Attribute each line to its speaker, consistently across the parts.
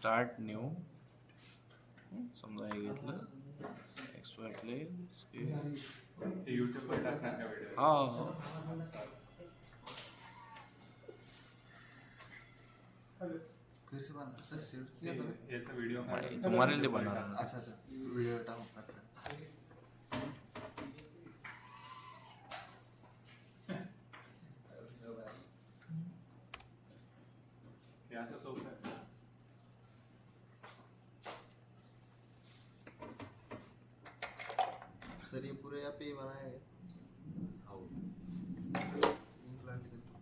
Speaker 1: Start new. समजा हे घेतलं XY प्लेन
Speaker 2: यूट्यूबवर टाकणार का व्हिडिओ?
Speaker 1: हा.
Speaker 3: फिर से बना सर, सेव किया था ना?
Speaker 2: याचा व्हिडिओ
Speaker 1: तुम्हाला नाही बनवणार.
Speaker 3: अच्छा अच्छा, वीडियो टाइम करता है.
Speaker 2: हे असं सोपं आहे.
Speaker 3: सर ये पूरे यहाँ पे ही बना है. लिंक लगा के देतो.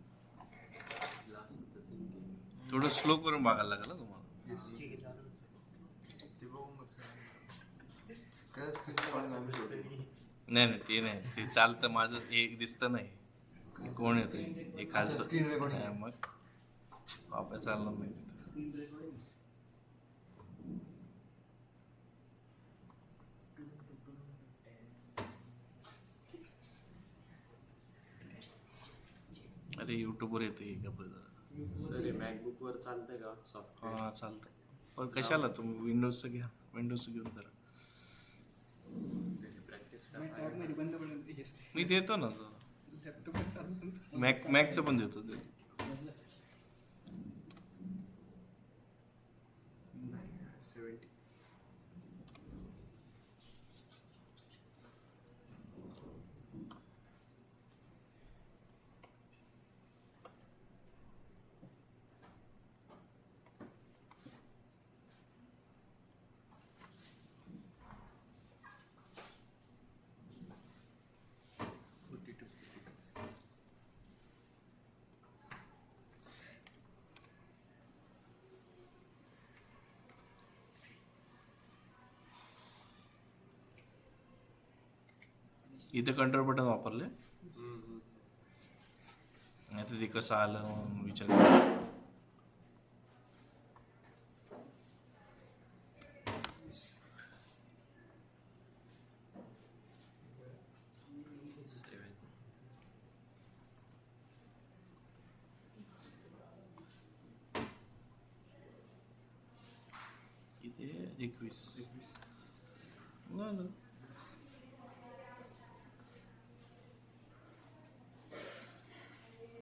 Speaker 1: थोडं स्लो करून बघायला लागलं तुम्हाला.
Speaker 3: Yes. ते बघून मग सर काय स्क्रीन पण आम्ही सोडतो.
Speaker 1: नाही ते नाही, ते चालतं. माझं एक दिसतं नाही कोण येतं हे
Speaker 3: अच्छा, screen recording.
Speaker 1: खालचं. मग वापस चालणार नाही तिथं. अरे युट्यूबवर येते हे गप्प जरा.
Speaker 4: सर हे मॅकबुक वर चालतंय का सॉफ्टवेअर?
Speaker 1: हा चालतं. पण कशाला तुम्ही विंडोजचं घ्या, विंडोजचं घेऊन करा.
Speaker 4: प्रॅक्टिस
Speaker 5: टॅबमध्ये बंद पडेल हे
Speaker 1: मी देतो ना,
Speaker 5: लॅपटॉप पण चालू
Speaker 1: मॅकचं पण देतो ते.
Speaker 3: नाही 70.
Speaker 1: इथे कंट्रोल बटन वापरले नाही तर ते कसं आलं म्हणून विचार करा. इथे 21 झालं.